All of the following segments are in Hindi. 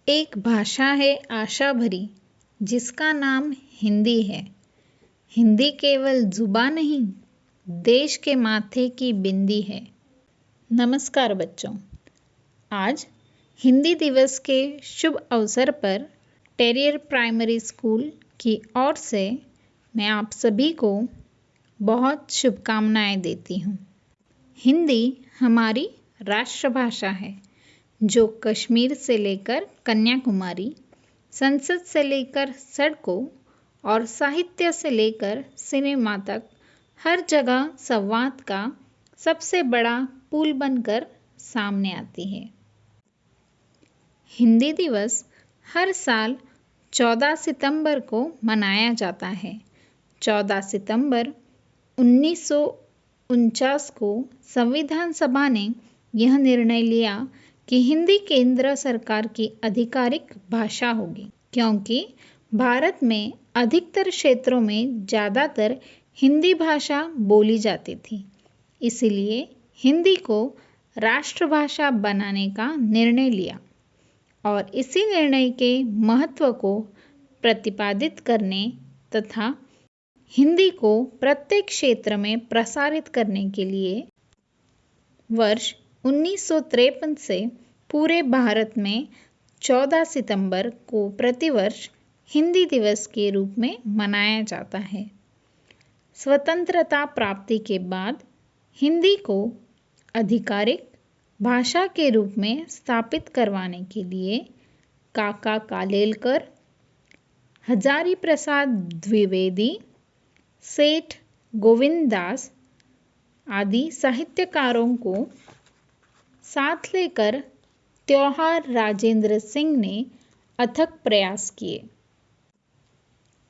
एक भाषा है आशा भरी जिसका नाम हिंदी है। हिंदी केवल जुबान नहीं, देश के माथे की बिंदी है। नमस्कार बच्चों, आज हिंदी दिवस के शुभ अवसर पर टेरियर प्राइमरी स्कूल की ओर से मैं आप सभी को बहुत शुभकामनाएं देती हूँ। हिंदी हमारी राष्ट्रभाषा है जो कश्मीर से लेकर कन्याकुमारी, संसद से लेकर सड़कों और साहित्य से लेकर सिनेमा तक हर जगह संवाद का सबसे बड़ा पुल बनकर सामने आती है। हिंदी दिवस हर साल 14 सितंबर को मनाया जाता है। 14 सितंबर 1949 को संविधान सभा ने यह निर्णय लिया कि हिंदी केंद्र सरकार की आधिकारिक भाषा होगी, क्योंकि भारत में अधिकतर क्षेत्रों में ज़्यादातर हिंदी भाषा बोली जाती थी। इसलिए हिंदी को राष्ट्रभाषा बनाने का निर्णय लिया और इसी निर्णय के महत्व को प्रतिपादित करने तथा हिंदी को प्रत्येक क्षेत्र में प्रसारित करने के लिए वर्ष 1953 से पूरे भारत में 14 सितंबर को प्रतिवर्ष हिंदी दिवस के रूप में मनाया जाता है। स्वतंत्रता प्राप्ति के बाद हिंदी को आधिकारिक भाषा के रूप में स्थापित करवाने के लिए काका कालेलकर, हजारी प्रसाद द्विवेदी, सेठ गोविंददास आदि साहित्यकारों को साथ लेकर त्योहार राजेंद्र सिंह ने अथक प्रयास किए।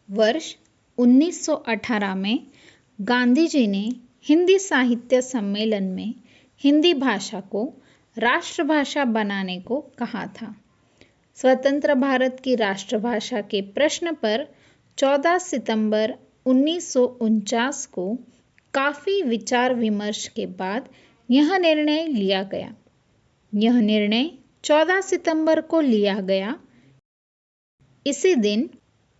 वर्ष 1918 में गांधी जी ने हिंदी साहित्य सम्मेलन में हिंदी भाषा को राष्ट्रभाषा बनाने को कहा था। स्वतंत्र भारत की राष्ट्रभाषा के प्रश्न पर 14 सितंबर 1949 को काफ़ी विचार विमर्श के बाद यह निर्णय लिया गया। यह निर्णय 14 सितंबर को लिया गया। इसी दिन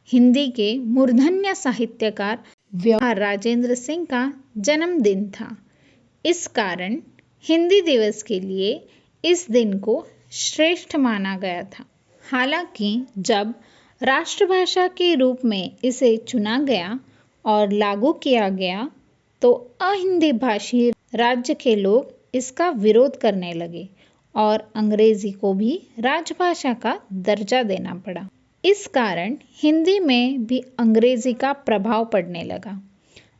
हिंदी के मूर्धन्य साहित्यकार त्योहार राजेंद्र सिंह का जन्मदिन था। इस कारण हिंदी दिवस के लिए इस दिन को श्रेष्ठ माना गया था। हालांकि जब राष्ट्रभाषा के रूप में इसे चुना गया और लागू किया गया तो अहिंदी भाषी राज्य के लोग इसका विरोध करने लगे और अंग्रेजी को भी राजभाषा का दर्जा देना पड़ा। इस कारण हिंदी में भी अंग्रेजी का प्रभाव पड़ने लगा।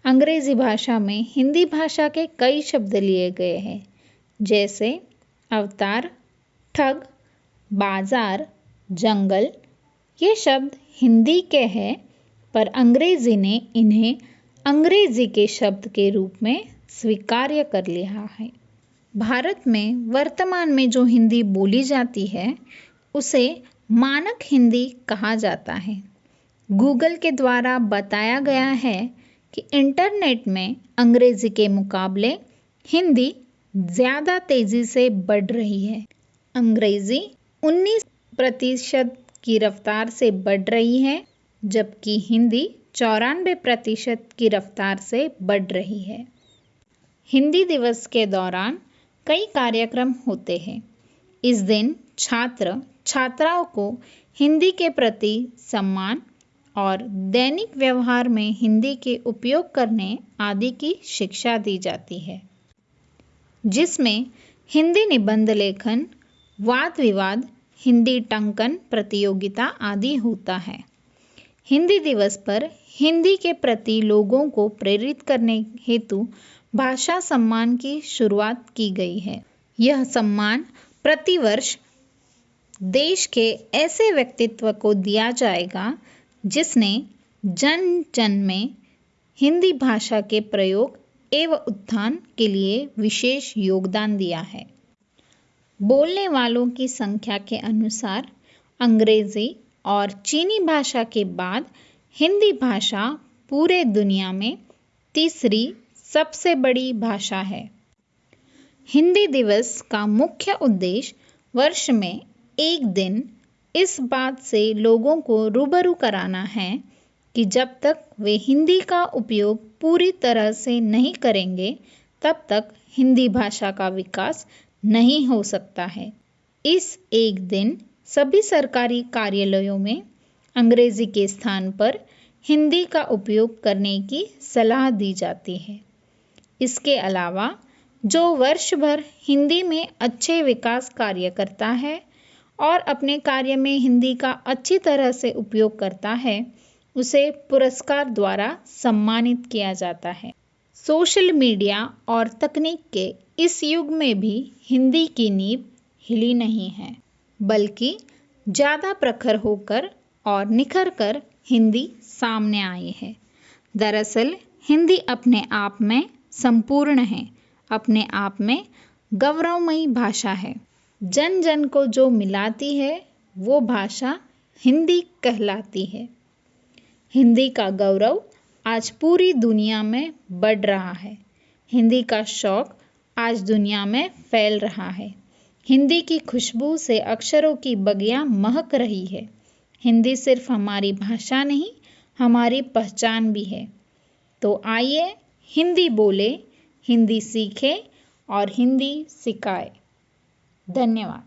अंग्रेजी भाषा में हिंदी भाषा के कई शब्द लिए गए हैं, जैसे अवतार, ठग, बाजार, जंगल। ये शब्द हिंदी के हैं, पर अंग्रेजी ने इन्हें अंग्रेजी के शब्द के रूप में स्वीकार्य कर लिया है। भारत में वर्तमान में जो हिंदी बोली जाती है उसे मानक हिंदी कहा जाता है। गूगल के द्वारा बताया गया है कि इंटरनेट में अंग्रेजी के मुकाबले हिंदी ज़्यादा तेज़ी से बढ़ रही है। अंग्रेजी 19% की रफ्तार से बढ़ रही है, जबकि हिंदी 94% की रफ्तार से बढ़ रही है। हिंदी दिवस के दौरान कई कार्यक्रम होते हैं। इस दिन छात्र छात्राओं को हिंदी के प्रति सम्मान और दैनिक व्यवहार में हिंदी के उपयोग करने आदि की शिक्षा दी जाती है, जिसमें हिंदी निबंध लेखन, वाद विवाद, हिंदी टंकन प्रतियोगिता आदि होता है। हिंदी दिवस पर हिंदी के प्रति लोगों को प्रेरित करने हेतु भाषा सम्मान की शुरुआत की गई है। यह सम्मान प्रतिवर्ष देश के ऐसे व्यक्तित्व को दिया जाएगा जिसने जन जन में हिंदी भाषा के प्रयोग एवं उत्थान के लिए विशेष योगदान दिया है। बोलने वालों की संख्या के अनुसार अंग्रेजी और चीनी भाषा के बाद हिंदी भाषा पूरे दुनिया में तीसरी सबसे बड़ी भाषा है। हिंदी दिवस का मुख्य उद्देश्य वर्ष में एक दिन इस बात से लोगों को रूबरू कराना है कि जब तक वे हिंदी का उपयोग पूरी तरह से नहीं करेंगे तब तक हिंदी भाषा का विकास नहीं हो सकता है। इस एक दिन सभी सरकारी कार्यालयों में अंग्रेजी के स्थान पर हिंदी का उपयोग करने की सलाह दी जाती है। इसके अलावा जो वर्ष भर हिंदी में अच्छे विकास कार्य करता है और अपने कार्य में हिंदी का अच्छी तरह से उपयोग करता है, उसे पुरस्कार द्वारा सम्मानित किया जाता है। सोशल मीडिया और तकनीक के इस युग में भी हिंदी की नींव हिली नहीं है, बल्कि ज़्यादा प्रखर होकर और निखर कर हिंदी सामने आई है। दरअसल हिंदी अपने आप में संपूर्ण है, अपने आप में गौरवमयी भाषा है। जन जन को जो मिलाती है वो भाषा हिंदी कहलाती है। हिंदी का गौरव आज पूरी दुनिया में बढ़ रहा है। हिंदी का शौक आज दुनिया में फैल रहा है। हिंदी की खुशबू से अक्षरों की बगियां महक रही है। हिंदी सिर्फ हमारी भाषा नहीं, हमारी पहचान भी है। तो आइए हिंदी बोले, हिंदी सीखें और हिंदी सिखाएं। धन्यवाद।